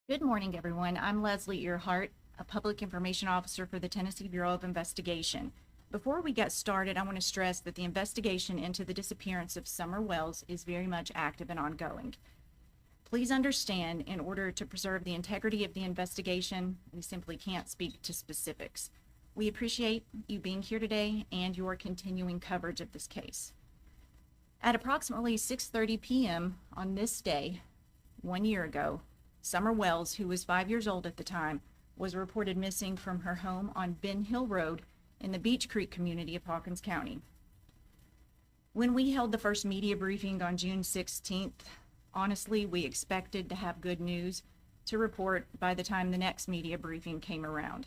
Good morning, everyone. I'm Leslie Earhart, a Public Information Officer for the Tennessee Bureau of Investigation. Before we get started, I want to stress that the investigation into the disappearance of Summer Wells is very much active and ongoing. Please understand, in order to preserve the integrity of the investigation, we simply can't speak to specifics. We appreciate you being here today and your continuing coverage of this case. At approximately 6:30 p.m. on this day, 1 year ago, Summer Wells, who was 5 years old at the time, was reported missing from her home on Ben Hill Road in the Beech Creek community of Hawkins County. When we held the first media briefing on June 16th, honestly, we expected to have good news to report by the time the next media briefing came around.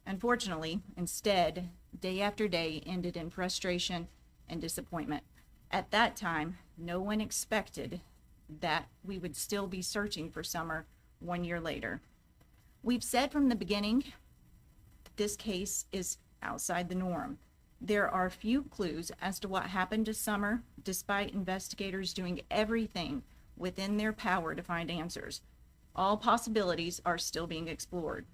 Unfortunately, instead, day after day ended in frustration and disappointment. At that time, no one expected that we would still be searching for Summer 1 year later. We've said from the beginning that this case is outside the norm. There are few clues as to what happened to Summer, despite investigators doing everything within their power to find answers. All possibilities are still being explored.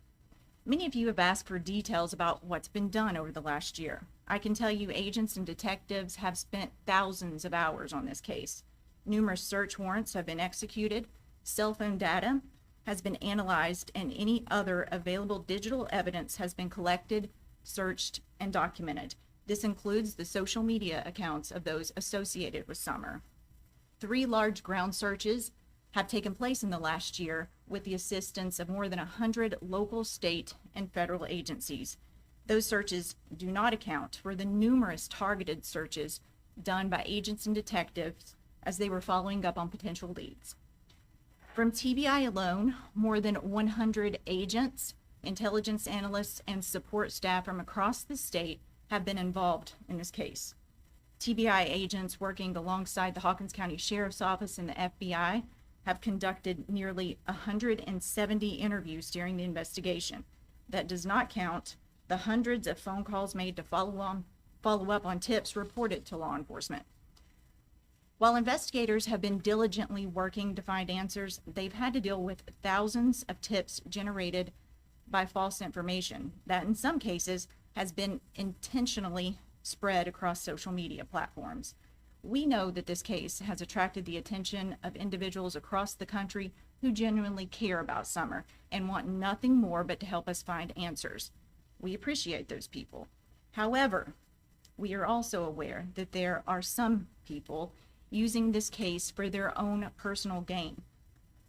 Many of you have asked for details about what's been done over the last year. I can tell you agents and detectives have spent thousands of hours on this case. Numerous search warrants have been executed, cell phone data has been analyzed, and any other available digital evidence has been collected, searched, and documented. This includes the social media accounts of those associated with Summer. 3 large ground searches have taken place in the last year with the assistance of more than 100 local, state, and federal agencies. Those searches do not account for the numerous targeted searches done by agents and detectives as they were following up on potential leads. From TBI alone, more than 100 agents, intelligence analysts, and support staff from across the state have been involved in this case. TBI agents working alongside the Hawkins County Sheriff's Office and the FBI have conducted nearly 170 interviews during the investigation. That does not count the hundreds of phone calls made to follow up on tips reported to law enforcement. While investigators have been diligently working to find answers, they've had to deal with thousands of tips generated by false information that in some cases has been intentionally spread across social media platforms. We know that this case has attracted the attention of individuals across the country who genuinely care about Summer and want nothing more but to help us find answers. We appreciate those people. However, we are also aware that there are some people using this case for their own personal gain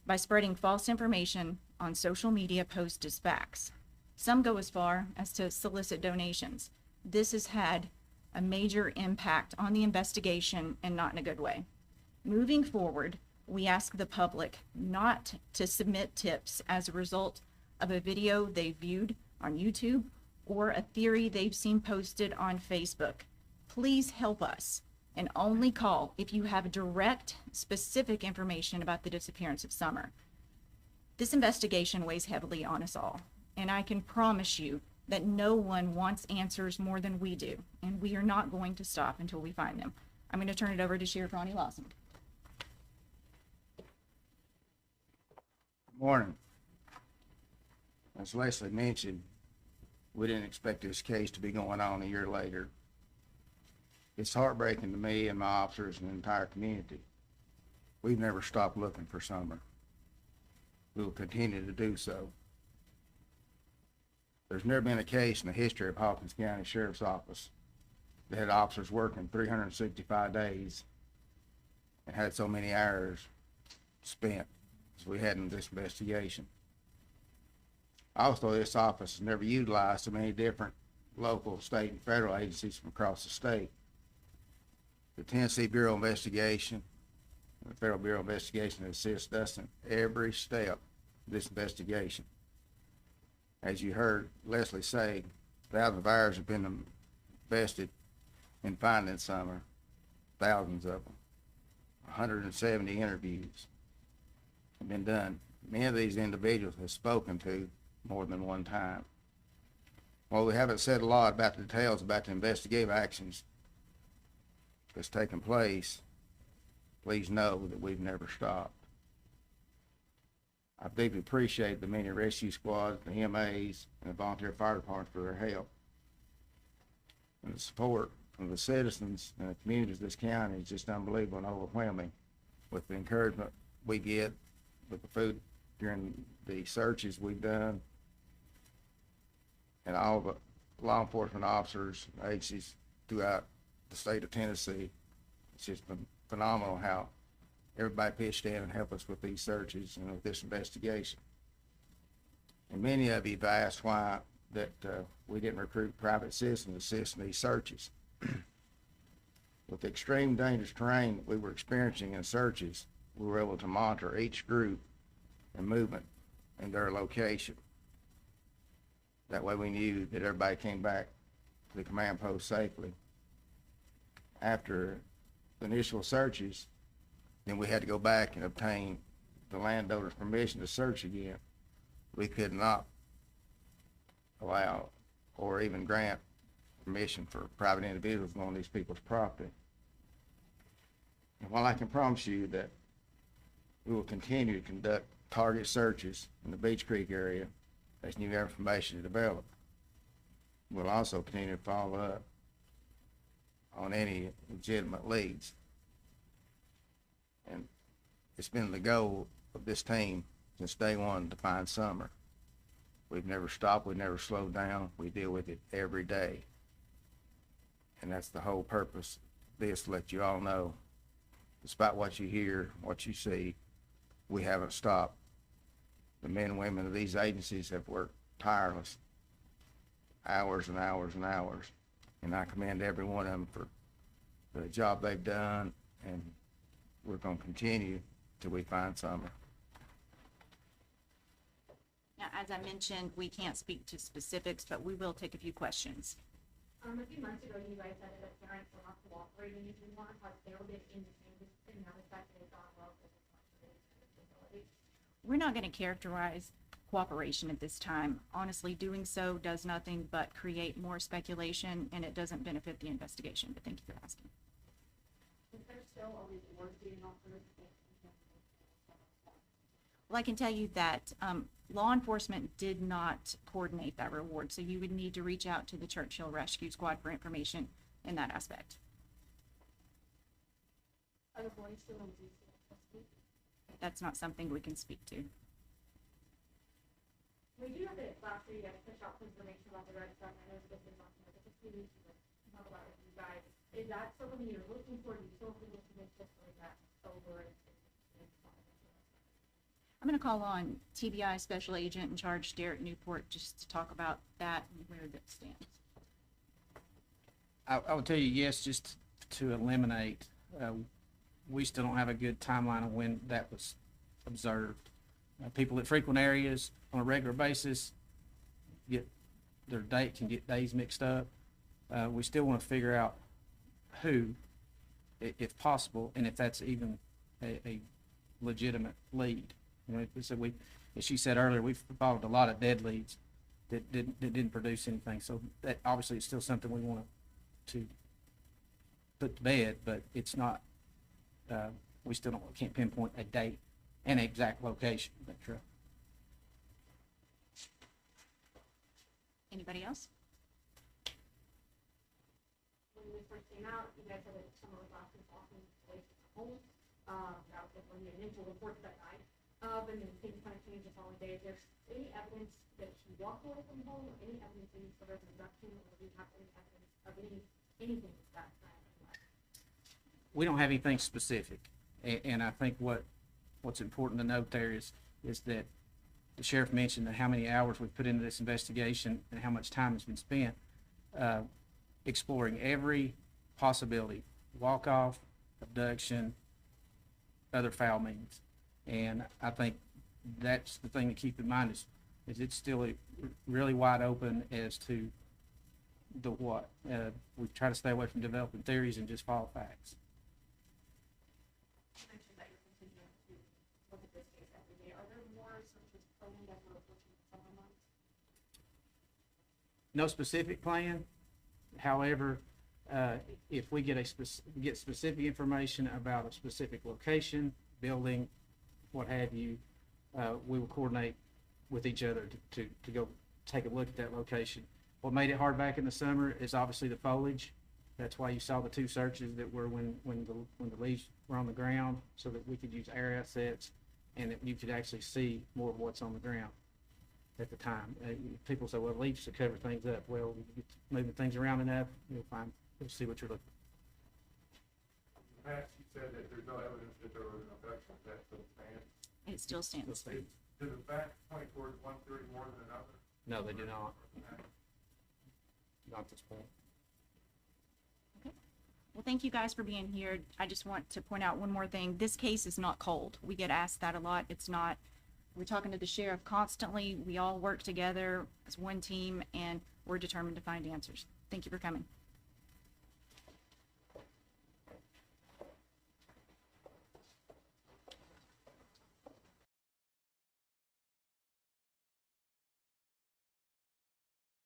by spreading false information on social media posts as facts. Some go as far as to solicit donations. This has had a major impact on the investigation and not in a good way. Moving forward, we ask the public not to submit tips as a result of a video they viewed on YouTube or a theory they've seen posted on Facebook. Please help us and only call if you have direct, specific information about the disappearance of Summer. This investigation weighs heavily on us all, and I can promise you that no one wants answers more than we do, and we are not going to stop until we find them. I'm going to turn it over to Sheriff Ronnie Lawson. Good morning. As Leslie mentioned, we didn't expect this case to be going on a year later. It's heartbreaking to me and my officers and the entire community. We've never stopped looking for Summer. We will continue to do so. There's never been a case in the history of Hawkins County Sheriff's Office that had officers working 365 days and had so many hours spent as we had in this investigation. Also, this office has never utilized so many different local, state, and federal agencies from across the state. The Tennessee Bureau of Investigation and the Federal Bureau of Investigation assist us in every step of this investigation. As you heard Leslie say, thousands of hours have been invested in finding Summer, thousands of them. 170 interviews have been done. Many of these individuals have spoken to more than one time. While we haven't said a lot about the details about the investigative actions that's taken place, please know that we've never stopped. I deeply appreciate the many rescue squads, the EMAs, and the volunteer fire departments for their help. And the support from the citizens and the communities of this county is just unbelievable and overwhelming with the encouragement we get with the food during the searches we've done, and all the law enforcement officers and agencies throughout the state of Tennessee. It's just been phenomenal how everybody pitched in and helped us with these searches and with this investigation. And many of you have asked why that we didn't recruit private citizens to assist in these searches. With the extreme dangerous terrain that we were experiencing in searches, we were able to monitor each group and movement and their location. That way we knew that everybody came back to the command post safely. After the initial searches, then we had to go back and obtain the landowner's permission to search again. We could not allow or even grant permission for private individuals on these people's property. And while I can promise you that we will continue to conduct target searches in the Beach Creek area as new information is developed, we'll also continue to follow up on any legitimate leads. And it's been the goal of this team since day one to find Summer. We've never stopped, we've never slowed down, we deal with it every day. And that's the whole purpose of this, to let you all know, despite what you hear, what you see, we haven't stopped. The men and women of these agencies have worked tireless, hours and hours and hours. And I commend every one of them for the job they've done, and we're going to continue till we find Summer. Now, as I mentioned, we can't speak to specifics, but we will take a few questions. A few months ago, you guys said that parents were not cooperating. If you want, like, they'll get in the same, now the fact that it's not well, because it's not related to the facility. We're not going to characterize cooperation at this time. Honestly, doing so does nothing but create more speculation, and it doesn't benefit the investigation, but thank you for asking. Is there still a reward being offered? Well, I can tell you that law enforcement did not coordinate that reward, so you would need to reach out to the Churchill Rescue Squad for information in that aspect. Are the boys still in DC? That's not something we can speak to. We do have it last year, you guys push out information about the red stuff. I know this is not, but it's a few weeks to talk about it with you guys. Is that something you're looking for? Do you still think it's just like that over it? I'm going to call on TBI Special Agent in Charge, Derek Newport, just to talk about that and where that stands. I would tell you yes, just to eliminate. We still don't have a good timeline of when that was observed. People that frequent areas on a regular basis can get days mixed up. We still want to figure out who, if possible, and if that's even a legitimate lead. You know, so as she said earlier, we've followed a lot of dead leads that didn't produce anything. So that obviously is still something we want to put to bed, but it's not. We still can't pinpoint a date and exact location. That's true. Anybody else? When we first came out, you guys said that Summer was last in Hawkins away from home. That was one of the initial reports that night. And then things kind of changed the following day. Is there any evidence that she walked away from home, or any evidence of any sort of abduction, or do you have any evidence of anything of that kind? We don't have anything specific, and I think what's important to note there is that the sheriff mentioned that how many hours we've put into this investigation and how much time has been spent exploring every possibility: walk-off, abduction, other foul means. And I think that's the thing to keep in mind is it's still really wide open as to the what. We try to stay away from developing theories and just follow facts. You mentioned that you're continuing to look at this case every day. Are there more searches planned as we're approaching the summer months? No specific plan. However, if we get get specific information about a specific location, building, what have you, we will coordinate with each other to go take a look at that location. What made it hard back in the summer is obviously the foliage. That's why you saw the 2 searches that were when the leaves were on the ground, so that we could use air assets and that you could actually see more of what's on the ground at the time. People say, well, leaves to cover things up. Well, you get moving things around enough, you'll see what you're looking for. Pat, you said that there's no evidence that there was an abduction. Is that still stand? It still stands. Do the facts point towards one theory more than another? No, they do not. Not at this point. Well, thank you guys for being here. I just want to point out one more thing. This case is not cold. We get asked that a lot. It's not. We're talking to the sheriff constantly. We all work together as one team, and we're determined to find answers. Thank you for coming.